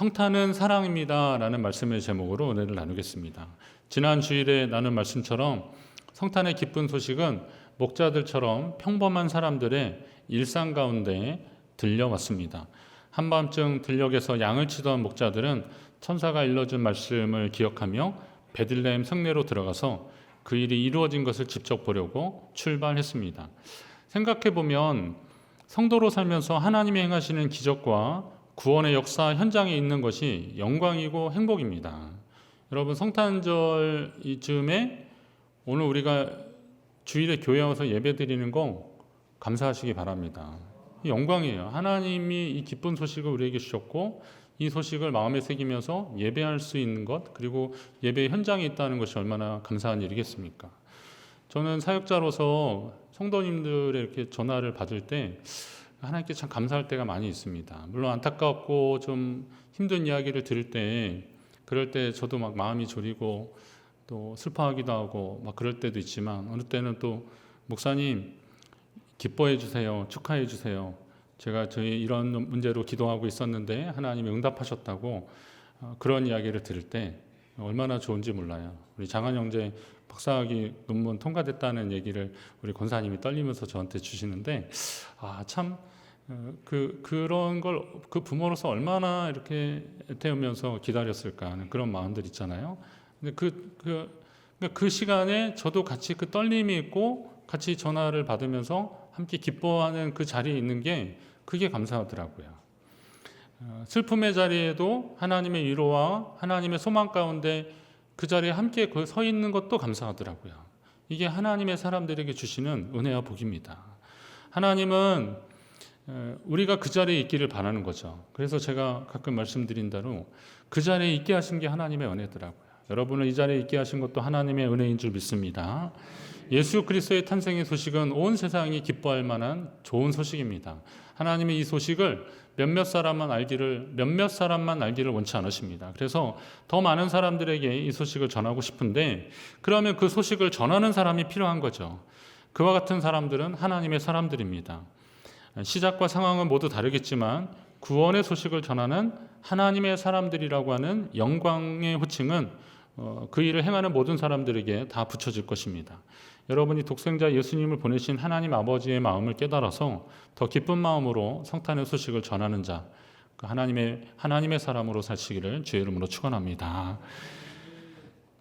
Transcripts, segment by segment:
성탄은 사랑입니다 라는 말씀의 제목으로 은혜를 나누겠습니다. 지난 주일에 나눈 말씀처럼 성탄의 기쁜 소식은 목자들처럼 평범한 사람들의 일상 가운데 들려왔습니다. 한밤중 들녘에서 양을 치던 목자들은 천사가 일러준 말씀을 기억하며 베들레헴 성내로 들어가서 그 일이 이루어진 것을 직접 보려고 출발했습니다. 생각해보면 성도로 살면서 하나님이 행하시는 기적과 구원의 역사 현장에 있는 것이 영광이고 행복입니다. 여러분, 성탄절 이쯤에 오늘 우리가 주일에 교회 와서 예배 드리는 거 감사하시기 바랍니다. 영광이에요. 하나님이 이 기쁜 소식을 우리에게 주셨고 이 소식을 마음에 새기면서 예배할 수 있는 것, 그리고 예배 현장에 있다는 것이 얼마나 감사한 일이겠습니까? 저는 사역자로서 성도님들의 이렇게 전화를 받을 때 하나님께 참 감사할 때가 많이 있습니다. 물론 안타깝고 좀 힘든 이야기를 들을 때, 그럴 때 저도 막 마음이 저리고 또 슬퍼하기도 하고 막 그럴 때도 있지만, 어느 때는 또 목사님 기뻐해 주세요, 축하해 주세요, 제가 저희 이런 문제로 기도하고 있었는데 하나님이 응답하셨다고 그런 이야기를 들을 때 얼마나 좋은지 몰라요. 우리 장한 형제 박사학위 논문 통과됐다는 얘기를 우리 권사님이 떨리면서 저한테 주시는데, 참 그런 걸 그 부모로서 얼마나 이렇게 애태우면서 기다렸을까 하는 그런 마음들 있잖아요. 근데 그 시간에 저도 같이 그 떨림이 있고 같이 전화를 받으면서 함께 기뻐하는 그 자리에 있는 게 그게 감사하더라고요. 슬픔의 자리에도 하나님의 위로와 하나님의 소망 가운데 그 자리에 함께 서 있는 것도 감사하더라고요. 이게 하나님의 사람들에게 주시는 은혜와 복입니다. 하나님은 우리가 그 자리에 있기를 바라는 거죠. 그래서 제가 가끔 말씀드린 대로 그 자리에 있게 하신 게 하나님의 은혜더라고요. 여러분을 이 자리에 있게 하신 것도 하나님의 은혜인 줄 믿습니다. 예수 그리스도의 탄생의 소식은 온 세상이 기뻐할 만한 좋은 소식입니다. 하나님이 이 소식을 몇몇 사람만 알기를 원치 않으십니다. 그래서 더 많은 사람들에게 이 소식을 전하고 싶은데, 그러면 그 소식을 전하는 사람이 필요한 거죠. 그와 같은 사람들은 하나님의 사람들입니다. 시작과 상황은 모두 다르겠지만 구원의 소식을 전하는 하나님의 사람들이라고 하는 영광의 호칭은 그 일을 행하는 모든 사람들에게 다 붙여질 것입니다. 여러분이 독생자 예수님을 보내신 하나님 아버지의 마음을 깨달아서 더 기쁜 마음으로 성탄의 소식을 전하는 자, 하나님의 사람으로 사시기를 주의 이름으로 축원합니다.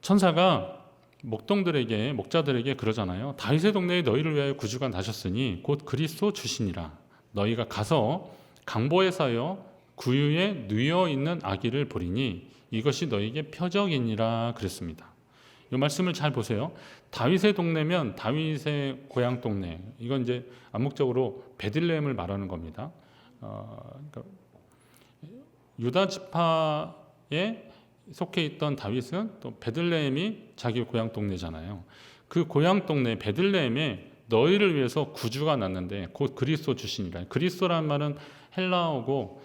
천사가 목자들에게 그러잖아요. 다윗의 동네에 너희를 위하여 구주가 나셨으니 곧 그리스도 주시니라. 너희가 가서 강보에 쌓여 구유에 누워 있는 아기를 보리니 이것이 너희에게 표적이니라 그랬습니다. 이 말씀을 잘 보세요. 다윗의 동네면 다윗의 고향 동네. 이건 이제 암묵적으로 베들레헴을 말하는 겁니다. 그러니까 유다 지파에 속해 있던 다윗은 또 베들레헴이 자기 고향 동네잖아요. 그 고향 동네 베들레헴에 너희를 위해서 구주가 났는데 곧 그리스도 주시니라. 그리스도라는 말은 헬라어고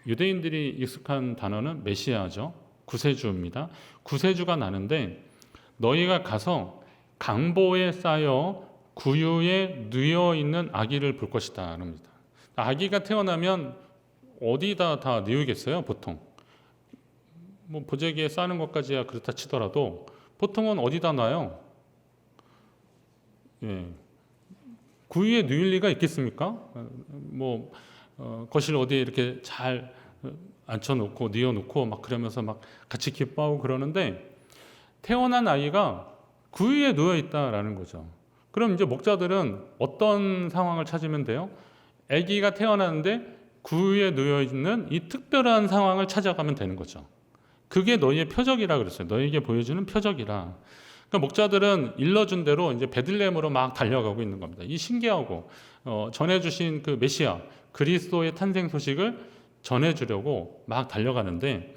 유대인들이 익숙한 단어는 메시아죠. 구세주입니다. 구세주가 나는데 너희가 가서 강보에 쌓여 구유에 누워 있는 아기를 볼 것이다 합니다. 아기가 태어나면 어디다 다 누우겠어요? 보통 뭐 보재기에 싸는 것까지야 그렇다 치더라도 보통은 어디다 놔요? 구유에 누일 리가 있겠습니까? 거실 어디에 이렇게 잘 앉혀놓고 뉘어놓고 막 그러면서 막 같이 기뻐하고 그러는데, 태어난 아이가 구유에 누워 있다라는 거죠. 그럼 이제 목자들은 어떤 상황을 찾으면 돼요? 아기가 태어났는데 구유에 누워 있는 이 특별한 상황을 찾아가면 되는 거죠. 그게 너희의 표적이라 그랬어요. 너희에게 보여주는 표적이라. 그러니까 목자들은 일러준 대로 이제 베들레헴으로 막 달려가고 있는 겁니다. 이 신기하고 전해주신 그 메시아 그리스도의 탄생 소식을 전해주려고 막 달려가는데,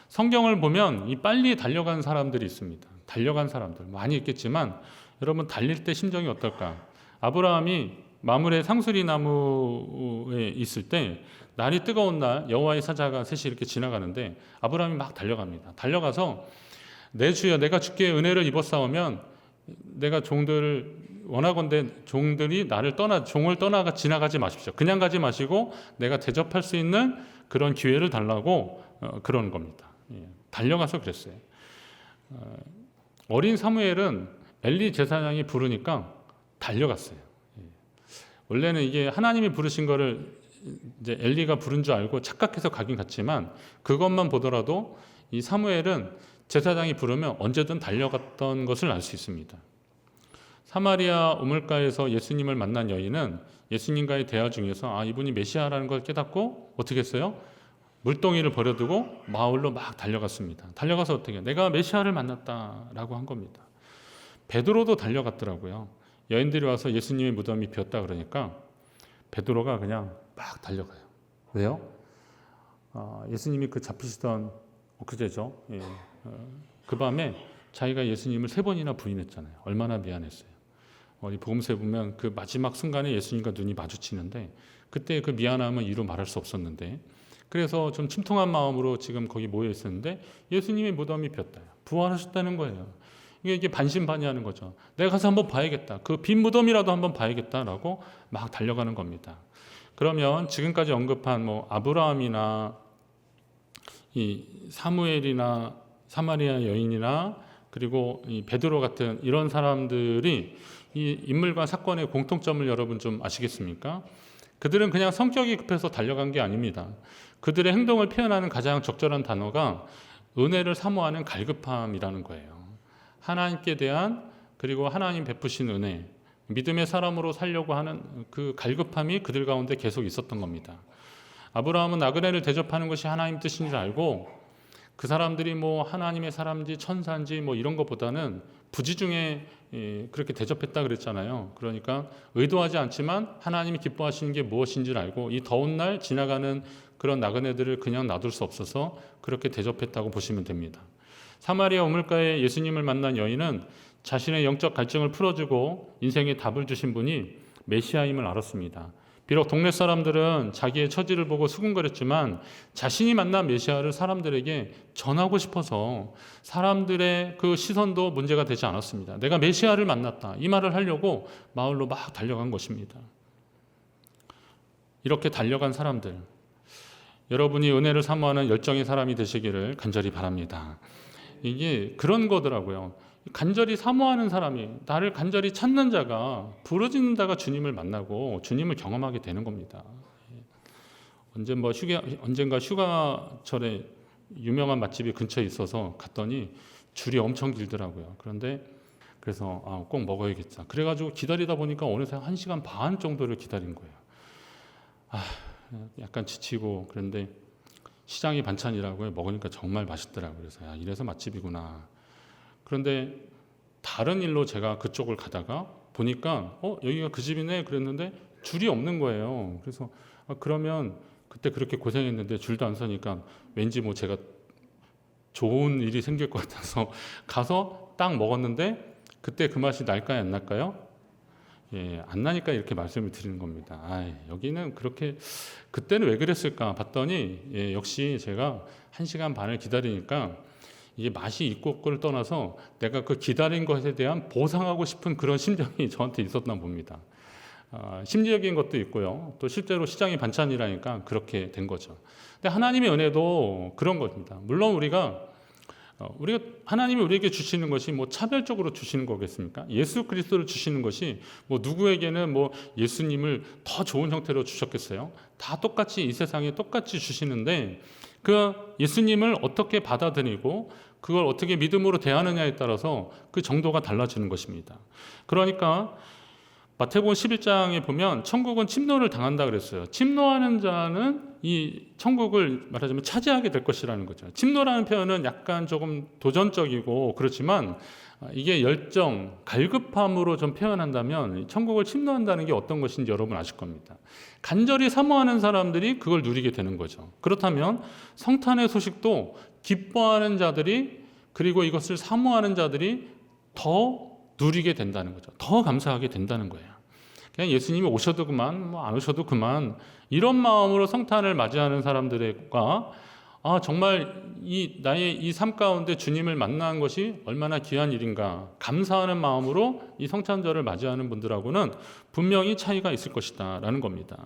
성경을 보면 이 빨리 달려간 사람들이 있습니다. 달려간 사람들 많이 있겠지만 여러분 달릴 때 심정이 어떨까? 아브라함이 마물의 상수리 나무에 있을 때 날이 뜨거운 날 여호와의 사자가 셋이 이렇게 지나가는데 아브라함이 막 달려갑니다. 달려가서 내 주여 내가 주께 은혜를 입었사오면 내가 종들을 원하건대 종들이 나를 종을 떠나가 지나가지 마십시오. 그냥 가지 마시고 내가 대접할 수 있는 그런 기회를 달라고 그러는 겁니다. 달려가서 그랬어요. 어린 사무엘은 엘리 제사장이 부르니까 달려갔어요. 원래는 이게 하나님이 부르신 거를 이제 엘리가 부른 줄 알고 착각해서 가긴 갔지만 그것만 보더라도 이 사무엘은 제사장이 부르면 언제든 달려갔던 것을 알 수 있습니다. 사마리아 우물가에서 예수님을 만난 여인은 예수님과의 대화 중에서 이분이 메시아라는 걸 깨닫고 어떻게 했어요? 물동이를 버려두고 마을로 막 달려갔습니다. 달려가서 어떻게 내가 메시아를 만났다라고 한 겁니다. 베드로도 달려갔더라고요. 여인들이 와서 예수님의 무덤이 비었다 그러니까 베드로가 그냥 막 달려가요. 왜요? 예수님이 그 잡히시던 엊그제죠. 그 밤에 자기가 예수님을 3번이나 부인했잖아요. 얼마나 미안했어요. 복음서에 보면 그 마지막 순간에 예수님과 눈이 마주치는데 그때 그 미안함은 이루 말할 수 없었는데 그래서 좀 침통한 마음으로 지금 거기 모여 있었는데 예수님의 무덤이 비었다. 부활하셨다는 거예요. 이게 반신반의하는 거죠. 내가 가서 한번 봐야겠다. 그 빈 무덤이라도 한번 봐야겠다라고 막 달려가는 겁니다. 그러면 지금까지 언급한 아브라함이나 이 사무엘이나 사마리아 여인이나 그리고 이 베드로 같은 이런 사람들이 이 인물과 사건의 공통점을 여러분 좀 아시겠습니까? 그들은 그냥 성격이 급해서 달려간 게 아닙니다. 그들의 행동을 표현하는 가장 적절한 단어가 은혜를 사모하는 갈급함이라는 거예요. 하나님께 대한 그리고 하나님 베푸신 은혜, 믿음의 사람으로 살려고 하는 그 갈급함이 그들 가운데 계속 있었던 겁니다. 아브라함은 나그네를 대접하는 것이 하나님 뜻인 줄 알고 그 사람들이 하나님의 사람인지 천사인지 이런 것보다는 부지중에 그렇게 대접했다 그랬잖아요. 그러니까 의도하지 않지만 하나님이 기뻐하시는 게 무엇인지를 알고 이 더운 날 지나가는 그런 나그네들을 그냥 놔둘 수 없어서 그렇게 대접했다고 보시면 됩니다. 사마리아 우물가에 예수님을 만난 여인은 자신의 영적 갈증을 풀어주고 인생의 답을 주신 분이 메시아임을 알았습니다. 비록 동네 사람들은 자기의 처지를 보고 수군거렸지만 자신이 만난 메시아를 사람들에게 전하고 싶어서 사람들의 그 시선도 문제가 되지 않았습니다. 내가 메시아를 만났다. 이 말을 하려고 마을로 막 달려간 것입니다. 이렇게 달려간 사람들, 여러분이 은혜를 사모하는 열정의 사람이 되시기를 간절히 바랍니다. 이게 그런 거더라고요. 간절히 사모하는 사람이, 나를 간절히 찾는 자가, 부르짖는 자가 주님을 만나고 주님을 경험하게 되는 겁니다. 언젠가 휴가철에 유명한 맛집이 근처에 있어서 갔더니 줄이 엄청 길더라고요. 그래서 꼭 먹어야겠다. 그래가지고 기다리다 보니까 어느새 1시간 반 정도를 기다린 거예요. 약간 지치고 그런데 시장이 반찬이라고 먹으니까 정말 맛있더라고요. 그래서 이래서 맛집이구나. 그런데 다른 일로 제가 그쪽을 가다가 보니까 여기가 그 집이네 그랬는데 줄이 없는 거예요. 그래서 그러면 그때 그렇게 고생했는데 줄도 안 서니까 왠지 제가 좋은 일이 생길 것 같아서 가서 딱 먹었는데 그때 그 맛이 날까요 안 날까요? 안 나니까 이렇게 말씀을 드리는 겁니다. 여기는 그렇게 그때는 왜 그랬을까 봤더니 역시 제가 1시간 반을 기다리니까 이게 맛이 있고 없고를 떠나서 내가 그 기다린 것에 대한 보상하고 싶은 그런 심정이 저한테 있었나 봅니다. 심리적인 것도 있고요. 또 실제로 시장이 반찬이라니까 그렇게 된 거죠. 근데 하나님의 은혜도 그런 겁니다. 물론 우리가 하나님이 우리에게 주시는 것이 차별적으로 주시는 거겠습니까? 예수 그리스도를 주시는 것이 누구에게는 예수님을 더 좋은 형태로 주셨겠어요? 다 똑같이 이 세상에 똑같이 주시는데 그 예수님을 어떻게 받아들이고 그걸 어떻게 믿음으로 대하느냐에 따라서 그 정도가 달라지는 것입니다. 그러니까 마태복음 11장에 보면 천국은 침노를 당한다 그랬어요. 침노하는 자는 이 천국을 말하자면 차지하게 될 것이라는 거죠. 침노라는 표현은 약간 조금 도전적이고 그렇지만 이게 열정, 갈급함으로 좀 표현한다면 천국을 침노한다는 게 어떤 것인지 여러분 아실 겁니다. 간절히 사모하는 사람들이 그걸 누리게 되는 거죠. 그렇다면 성탄의 소식도 기뻐하는 자들이 그리고 이것을 사모하는 자들이 더 누리게 된다는 거죠. 더 감사하게 된다는 거예요. 그냥 예수님이 오셔도 그만, 안 오셔도 그만 이런 마음으로 성탄을 맞이하는 사람들과 정말 나의 이 삶 가운데 주님을 만난 것이 얼마나 귀한 일인가 감사하는 마음으로 이 성찬절을 맞이하는 분들하고는 분명히 차이가 있을 것이다 라는 겁니다.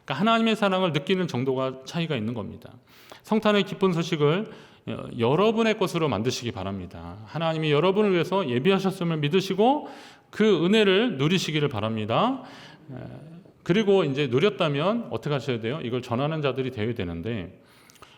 그러니까 하나님의 사랑을 느끼는 정도가 차이가 있는 겁니다. 성탄의 기쁜 소식을 여러분의 것으로 만드시기 바랍니다. 하나님이 여러분을 위해서 예비하셨음을 믿으시고 그 은혜를 누리시기를 바랍니다. 그리고 이제 누렸다면 어떻게 하셔야 돼요? 이걸 전하는 자들이 되어야 되는데,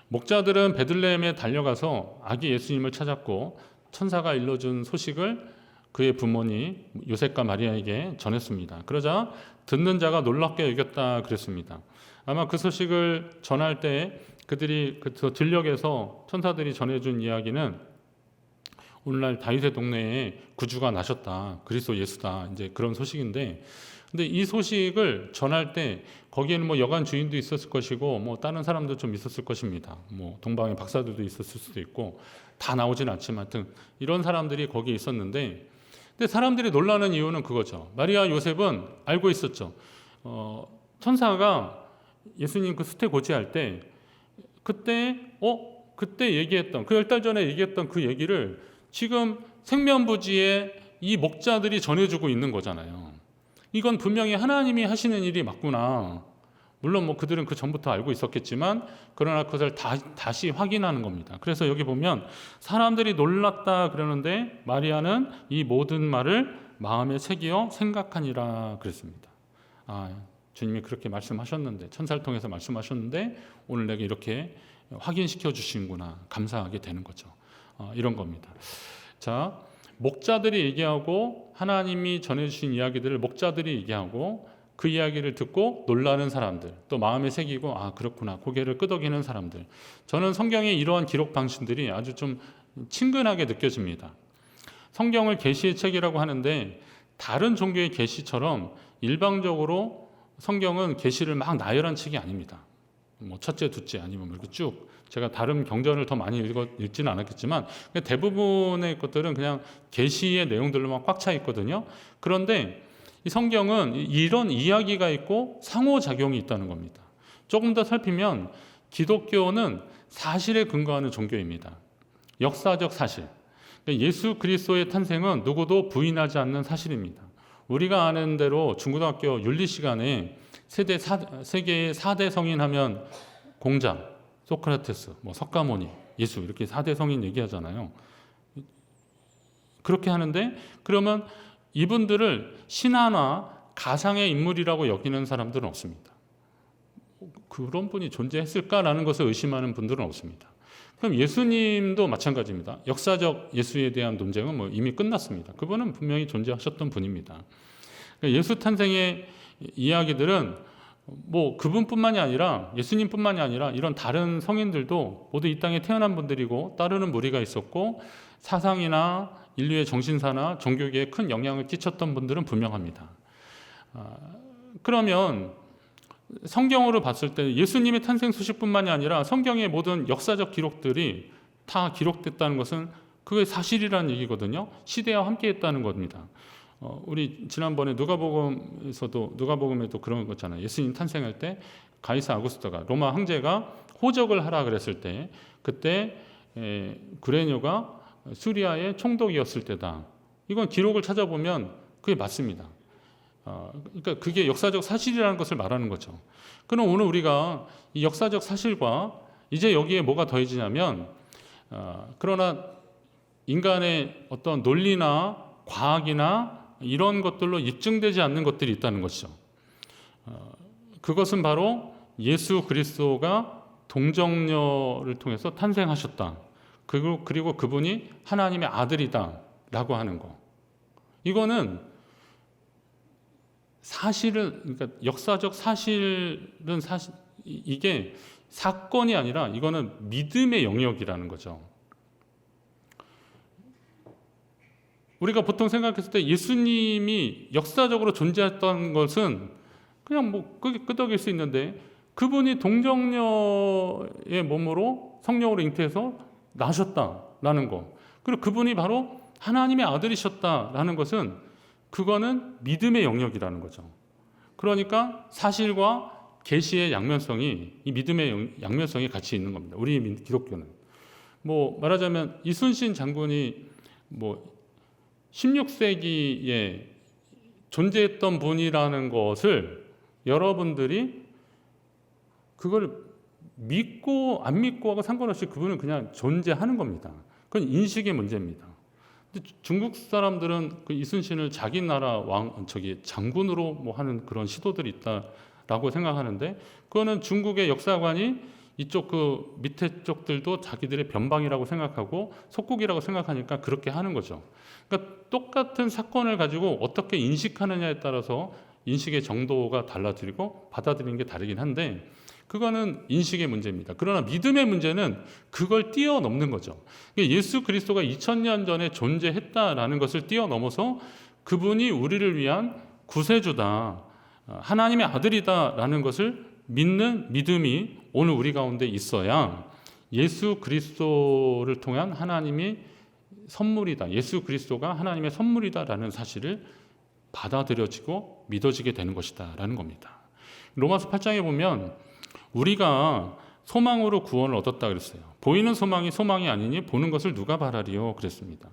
목자들은 베들레헴에 달려가서 아기 예수님을 찾았고 천사가 일러준 소식을 그의 부모님 요셉과 마리아에게 전했습니다. 그러자 듣는 자가 놀랍게 여겼다 그랬습니다. 아마 그 소식을 전할 때 그들이 그 들녘에서 천사들이 전해준 이야기는 오늘날 다윗의 동네에 구주가 나셨다, 그리스도 예수다, 이제 그런 소식인데, 근데 이 소식을 전할 때 거기에는 뭐 여관 주인도 있었을 것이고 뭐 다른 사람도 좀 있었을 것입니다. 뭐 동방의 박사들도 있었을 수도 있고 다 나오진 않지만 하여튼 이런 사람들이 거기에 있었는데, 근데 사람들이 놀라는 이유는 그거죠. 마리아 요셉은 알고 있었죠. 천사가 예수님 그 수태 고지할 때 그때 얘기했던 그 10달 전에 얘기했던 그 얘기를 지금 생면부지에 이 목자들이 전해주고 있는 거잖아요. 이건 분명히 하나님이 하시는 일이 맞구나. 물론 뭐 그들은 그 전부터 알고 있었겠지만 그러나 그것을 다시 확인하는 겁니다. 그래서 여기 보면 사람들이 놀랐다 그러는데 마리아는 이 모든 말을 마음에 새기어 생각하니라 그랬습니다. 주님이 그렇게 말씀하셨는데, 천사를 통해서 말씀하셨는데 오늘 내게 이렇게 확인시켜 주시는구나, 감사하게 되는 거죠. 이런 겁니다. 자, 목자들이 얘기하고 하나님이 전해주신 이야기들을 목자들이 얘기하고 그 이야기를 듣고 놀라는 사람들, 또 마음에 새기고 그렇구나 고개를 끄덕이는 사람들. 저는 성경의 이러한 기록 방식들이 아주 좀 친근하게 느껴집니다. 성경을 계시의 책이라고 하는데 다른 종교의 계시처럼 일방적으로 성경은 계시를 막 나열한 책이 아닙니다. 뭐 첫째, 둘째 아니면 이렇게 쭉, 제가 다른 경전을 더 많이 읽지는 않았겠지만 대부분의 것들은 그냥 계시의 내용들로만 꽉 차 있거든요. 그런데 이 성경은 이런 이야기가 있고 상호작용이 있다는 겁니다. 조금 더 살피면 기독교는 사실에 근거하는 종교입니다. 역사적 사실. 예수 그리스도의 탄생은 누구도 부인하지 않는 사실입니다. 우리가 아는 대로 중고등학교 윤리 시간에 세계의 4대 성인 하면 공자, 소크라테스, 석가모니, 예수 이렇게 4대 성인 얘기하잖아요. 그렇게 하는데 그러면 이분들을 신화나 가상의 인물이라고 여기는 사람들은 없습니다. 그런 분이 존재했을까라는 것을 의심하는 분들은 없습니다. 그럼 예수님도 마찬가지입니다. 역사적 예수에 대한 논쟁은 이미 끝났습니다. 그분은 분명히 존재하셨던 분입니다. 예수 탄생의 이야기들은 그분뿐만이 아니라 예수님뿐만이 아니라 이런 다른 성인들도 모두 이 땅에 태어난 분들이고 따르는 무리가 있었고 사상이나 인류의 정신사나 종교계에 큰 영향을 끼쳤던 분들은 분명합니다. 그러면 성경으로 봤을 때 예수님의 탄생 소식뿐만이 아니라 성경의 모든 역사적 기록들이 다 기록됐다는 것은 그게 사실이라는 얘기거든요. 시대와 함께했다는 겁니다. 우리 지난번에 누가복음에도 그런 거 있잖아요. 예수님 탄생할 때 가이사 아구스토가 로마 황제가 호적을 하라 그랬을 때 그때 구레뇨가 수리아의 총독이었을 때다. 이건 기록을 찾아보면 그게 맞습니다. 그러니까 그게 역사적 사실이라는 것을 말하는 거죠. 그럼 오늘 우리가 이 역사적 사실과 이제 여기에 뭐가 더해지냐면 그러나 인간의 어떤 논리나 과학이나 이런 것들로 입증되지 않는 것들이 있다는 것이죠. 그것은 바로 예수 그리스도가 동정녀를 통해서 탄생하셨다. 그리고 그분이 하나님의 아들이다 라고 하는 거. 이거는 사실은, 그러니까 역사적 사실은 이게 사건이 아니라 이거는 믿음의 영역이라는 거죠. 우리가 보통 생각했을 때 예수님이 역사적으로 존재했던 것은 그냥 끄덕일 수 있는데 그분이 동정녀의 몸으로 성령으로 잉태해서 나셨다라는 거, 그리고 그분이 바로 하나님의 아들이셨다라는 것은 그거는 믿음의 영역이라는 거죠. 그러니까 사실과 계시의 양면성이, 이 믿음의 양면성이 같이 있는 겁니다. 우리 기독교는 말하자면 이순신 장군이 16세기에 존재했던 분이라는 것을 여러분들이 그걸 믿고 안 믿고하고 상관없이 그분은 그냥 존재하는 겁니다. 그건 인식의 문제입니다. 근데 중국 사람들은 그 이순신을 자기 나라 장군으로 하는 그런 시도들이 있다라고 생각하는데, 그거는 중국의 역사관이 이쪽 그 밑에 쪽들도 자기들의 변방이라고 생각하고 속국이라고 생각하니까 그렇게 하는 거죠. 그러니까 똑같은 사건을 가지고 어떻게 인식하느냐에 따라서 인식의 정도가 달라지고 받아들이는 게 다르긴 한데, 그거는 인식의 문제입니다. 그러나 믿음의 문제는 그걸 뛰어넘는 거죠. 예수 그리스도가 2000년 전에 존재했다라는 것을 뛰어넘어서 그분이 우리를 위한 구세주다, 하나님의 아들이다라는 것을 믿는 믿음이 오늘 우리 가운데 있어야 예수 그리스도를 통한 하나님이 선물이다, 예수 그리스도가 하나님의 선물이다라는 사실을 받아들여지고 믿어지게 되는 것이다 라는 겁니다. 로마서 8장에 보면 우리가 소망으로 구원을 얻었다 그랬어요. 보이는 소망이 소망이 아니니 보는 것을 누가 바라리요 그랬습니다.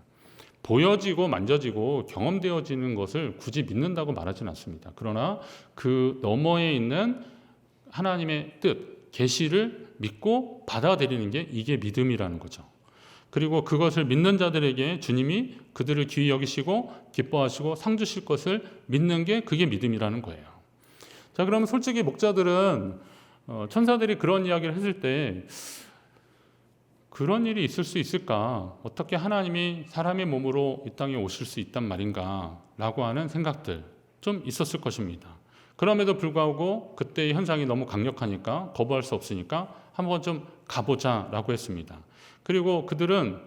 보여지고 만져지고 경험되어지는 것을 굳이 믿는다고 말하지는 않습니다. 그러나 그 너머에 있는 하나님의 뜻, 계시를 믿고 받아들이는 게 이게 믿음이라는 거죠. 그리고 그것을 믿는 자들에게 주님이 그들을 귀히 여기시고 기뻐하시고 상 주실 것을 믿는 게 그게 믿음이라는 거예요. 자, 그러면 솔직히 목자들은 천사들이 그런 이야기를 했을 때 그런 일이 있을 수 있을까? 어떻게 하나님이 사람의 몸으로 이 땅에 오실 수 있단 말인가? 라고 하는 생각들 좀 있었을 것입니다. 그럼에도 불구하고 그때의 현상이 너무 강력하니까 거부할 수 없으니까 한번 좀 가보자 라고 했습니다. 그리고 그들은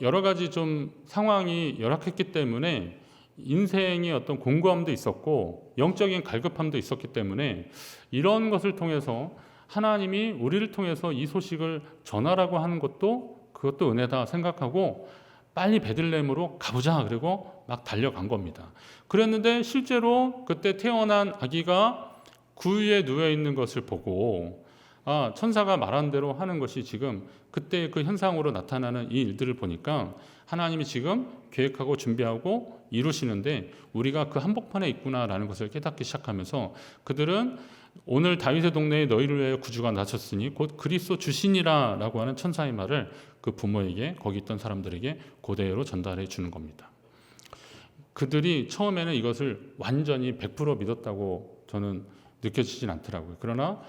여러 가지 좀 상황이 열악했기 때문에 인생의 어떤 공고함도 있었고 영적인 갈급함도 있었기 때문에 이런 것을 통해서 하나님이 우리를 통해서 이 소식을 전하라고 하는 그것도 은혜다 생각하고 빨리 베들레헴으로 가보자 그리고 막 달려간 겁니다. 그랬는데 실제로 그때 태어난 아기가 구유에 누워 있는 것을 보고 천사가 말한 대로 하는 것이 지금 그때 그 현상으로 나타나는 이 일들을 보니까 하나님이 지금 계획하고 준비하고 이루시는데 우리가 그 한복판에 있구나라는 것을 깨닫기 시작하면서 그들은 오늘 다윗의 동네에 너희를 위하여 구주가 나셨으니 곧 그리스도 주시니라 라고 하는 천사의 말을 그 부모에게 거기 있던 사람들에게 그대로 전달해 주는 겁니다. 그들이 처음에는 이것을 완전히 100% 믿었다고 저는 느껴지진 않더라고요. 그러나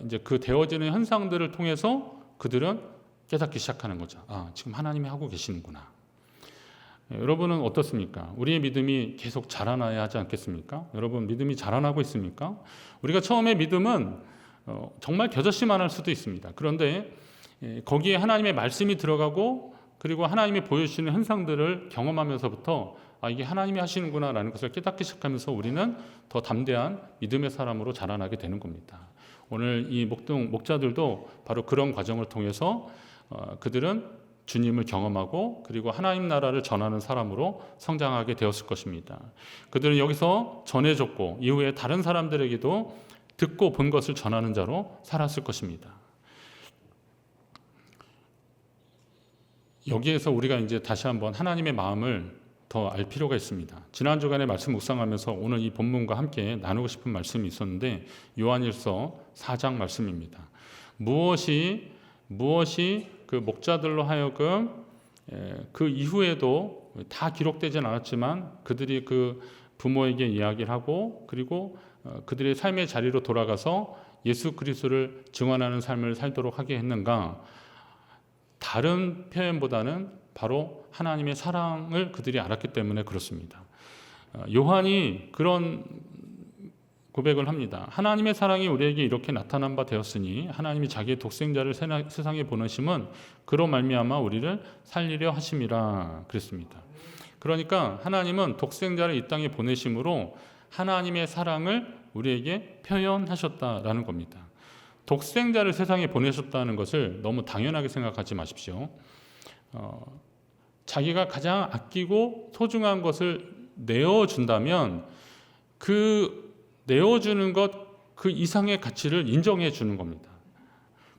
이제 그 되어지는 현상들을 통해서 그들은 깨닫기 시작하는 거죠. 지금 하나님이 하고 계시는구나. 여러분은 어떻습니까? 우리의 믿음이 계속 자라나야 하지 않겠습니까? 여러분 믿음이 자라나고 있습니까? 우리가 처음에 믿음은 정말 겨자씨만 할 수도 있습니다. 그런데 거기에 하나님의 말씀이 들어가고 그리고 하나님이 보여주시는 현상들을 경험하면서부터 이게 하나님이 하시는구나 라는 것을 깨닫기 시작하면서 우리는 더 담대한 믿음의 사람으로 자라나게 되는 겁니다. 오늘 이 목자들도 바로 그런 과정을 통해서 그들은 주님을 경험하고 그리고 하나님 나라를 전하는 사람으로 성장하게 되었을 것입니다. 그들은 여기서 전해줬고 이후에 다른 사람들에게도 듣고 본 것을 전하는 자로 살았을 것입니다. 여기에서 우리가 이제 다시 한번 하나님의 마음을 더 알 필요가 있습니다. 지난 주간에 말씀 묵상하면서 오늘 이 본문과 함께 나누고 싶은 말씀이 있었는데 요한일서 4장 말씀입니다. 무엇이 그 목자들로 하여금 그 이후에도 다 기록되진 않았지만 그들이 그 부모에게 이야기를 하고 그리고 그들의 삶의 자리로 돌아가서 예수 그리스도를 증언하는 삶을 살도록 하게 했는가? 다른 표현보다는 바로 하나님의 사랑을 그들이 알았기 때문에 그렇습니다. 요한이 그런 고백을 합니다. 하나님의 사랑이 우리에게 이렇게 나타난 바 되었으니 하나님이 자기의 독생자를 세상에 보내심은 그로 말미암아 우리를 살리려 하심이라 그랬습니다. 그러니까 하나님은 독생자를 이 땅에 보내심으로 하나님의 사랑을 우리에게 표현하셨다라는 겁니다. 독생자를 세상에 보내셨다는 것을 너무 당연하게 생각하지 마십시오. 자기가 가장 아끼고 소중한 것을 내어준다면 그 내어주는 것 그 이상의 가치를 인정해 주는 겁니다.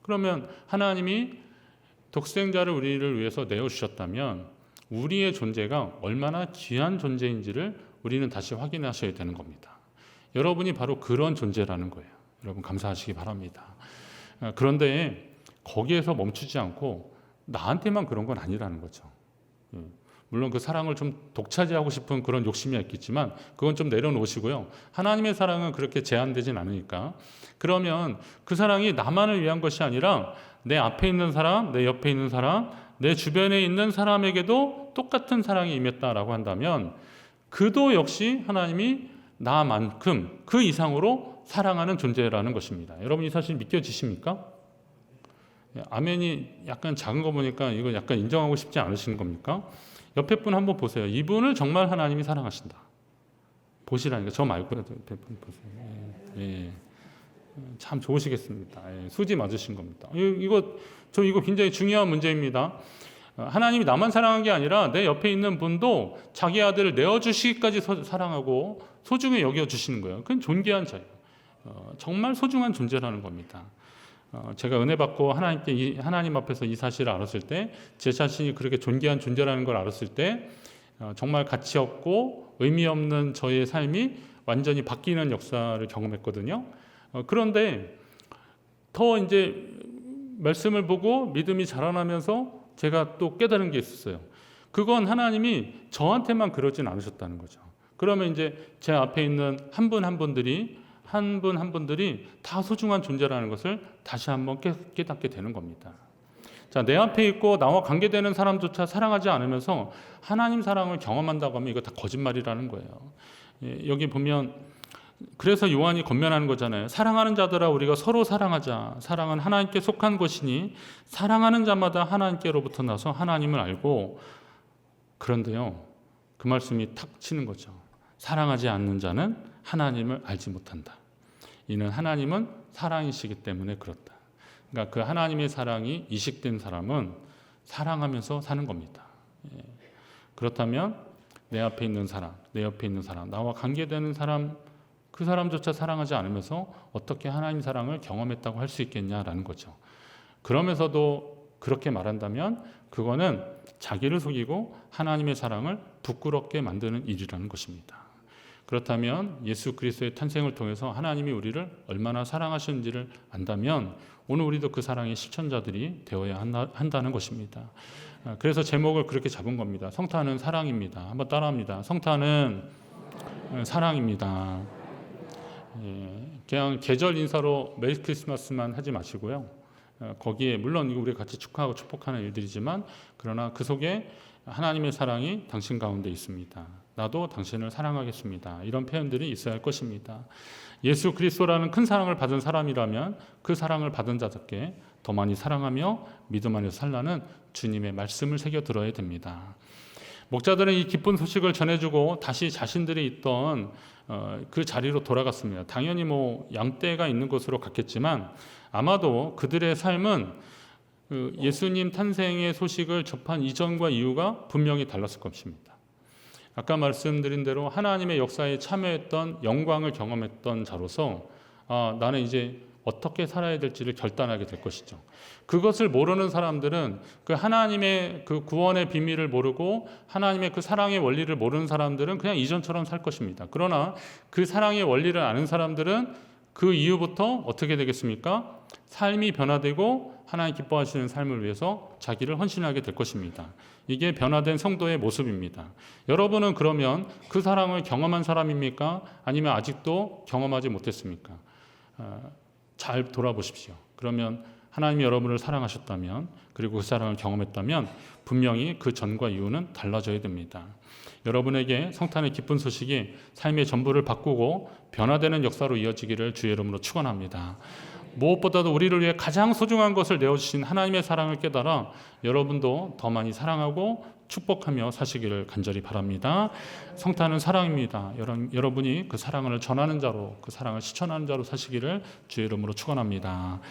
그러면 하나님이 독생자를 우리를 위해서 내어주셨다면 우리의 존재가 얼마나 귀한 존재인지를 우리는 다시 확인하셔야 되는 겁니다. 여러분이 바로 그런 존재라는 거예요. 여러분 감사하시기 바랍니다. 그런데 거기에서 멈추지 않고 나한테만 그런 건 아니라는 거죠. 물론 그 사랑을 좀 독차지하고 싶은 그런 욕심이 있겠지만 그건 좀 내려놓으시고요. 하나님의 사랑은 그렇게 제한되진 않으니까. 그러면 그 사랑이 나만을 위한 것이 아니라 내 앞에 있는 사람, 내 옆에 있는 사람, 내 주변에 있는 사람에게도 똑같은 사랑이 임했다라고 한다면 그도 역시 하나님이 나만큼 그 이상으로 사랑하는 존재라는 것입니다. 여러분 이 사실 믿겨지십니까? 아멘이 약간 작은 거 보니까 이거 약간 인정하고 싶지 않으신 겁니까? 옆에 분 한번 보세요. 이분을 정말 하나님이 사랑하신다. 보시라니까. 저 말고 옆에 분 보세요. 예. 참 좋으시겠습니다. 예. 수지 맞으신 겁니다. 이거 굉장히 중요한 문제입니다. 하나님이 나만 사랑한 게 아니라 내 옆에 있는 분도 자기 아들을 내어주시기까지 사랑하고 소중히 여겨주시는 거예요. 그건 존귀한 자예요. 정말 소중한 존재라는 겁니다. 제가 은혜 받고 하나님 앞에서 이 사실을 알았을 때, 제 자신이 그렇게 존귀한 존재라는 걸 알았을 때 정말 가치 없고 의미 없는 저의 삶이 완전히 바뀌는 역사를 경험했거든요. 그런데 더 이제 말씀을 보고 믿음이 자라나면서 제가 또 깨달은 게 있었어요. 그건 하나님이 저한테만 그러진 않으셨다는 거죠. 그러면 이제 제 앞에 있는 한 분 한 분들이 다 소중한 존재라는 것을 다시 한번 깨닫게 되는 겁니다. 자, 내 앞에 있고 나와 관계되는 사람조차 사랑하지 않으면서 하나님 사랑을 경험한다고 하면 이거 다 거짓말이라는 거예요. 여기 보면 그래서 요한이 권면하는 거잖아요. 사랑하는 자들아 우리가 서로 사랑하자. 사랑은 하나님께 속한 것이니 사랑하는 자마다 하나님께로부터 나서 하나님을 알고. 그런데요, 그 말씀이 탁 치는 거죠. 사랑하지 않는 자는 하나님을 알지 못한다. 이는 하나님은 사랑이시기 때문에 그렇다. 그러니까 그 하나님의 사랑이 이식된 사람은 사랑하면서 사는 겁니다. 그렇다면 내 앞에 있는 사람, 내 옆에 있는 사람, 나와 관계되는 사람, 그 사람조차 사랑하지 않으면서 어떻게 하나님 사랑을 경험했다고 할 수 있겠냐라는 거죠. 그러면서도 그렇게 말한다면 그거는 자기를 속이고 하나님의 사랑을 부끄럽게 만드는 일이라는 것입니다. 그렇다면 예수 그리스도의 탄생을 통해서 하나님이 우리를 얼마나 사랑하시는지를 안다면 오늘 우리도 그 사랑의 실천자들이 되어야 한다는 것입니다. 그래서 제목을 그렇게 잡은 겁니다. 성탄은 사랑입니다. 한번 따라합니다. 성탄은 사랑입니다. 그냥 계절 인사로 메리 크리스마스만 하지 마시고요. 거기에 물론 우리 같이 축하하고 축복하는 일들이지만 그러나 그 속에 하나님의 사랑이 당신 가운데 있습니다. 나도 당신을 사랑하겠습니다. 이런 표현들이 있어야 할 것입니다. 예수 그리스도라는 큰 사랑을 받은 사람이라면 그 사랑을 받은 자답게 더 많이 사랑하며 믿음 안에서 살라는 주님의 말씀을 새겨 들어야 됩니다. 목자들은 이 기쁜 소식을 전해주고 다시 자신들이 있던 그 자리로 돌아갔습니다. 당연히 양떼가 있는 곳으로 갔겠지만 아마도 그들의 삶은 예수님 탄생의 소식을 접한 이전과 이후가 분명히 달랐을 것입니다. 아까 말씀드린 대로 하나님의 역사에 참여했던 영광을 경험했던 자로서 나는 이제 어떻게 살아야 될지를 결단하게 될 것이죠. 그것을 모르는 사람들은 그 하나님의 그 구원의 비밀을 모르고 하나님의 그 사랑의 원리를 모르는 사람들은 그냥 이전처럼 살 것입니다. 그러나 그 사랑의 원리를 아는 사람들은 그 이후부터 어떻게 되겠습니까? 삶이 변화되고 하나님 기뻐하시는 삶을 위해서 자기를 헌신하게 될 것입니다. 이게 변화된 성도의 모습입니다. 여러분은 그러면 그 사랑을 경험한 사람입니까? 아니면 아직도 경험하지 못했습니까? 잘 돌아보십시오. 그러면 하나님이 여러분을 사랑하셨다면 그리고 그 사랑을 경험했다면 분명히 그 전과 이후는 달라져야 됩니다. 여러분에게 성탄의 기쁜 소식이 삶의 전부를 바꾸고 변화되는 역사로 이어지기를 주의 이름으로 축원합니다. 무엇보다도 우리를 위해 가장 소중한 것을 내어주신 하나님의 사랑을 깨달아 여러분도 더 많이 사랑하고 축복하며 사시기를 간절히 바랍니다. 성탄은 사랑입니다. 여러분이 그 사랑을 전하는 자로, 그 사랑을 실천하는 자로 사시기를 주의 이름으로 축원합니다.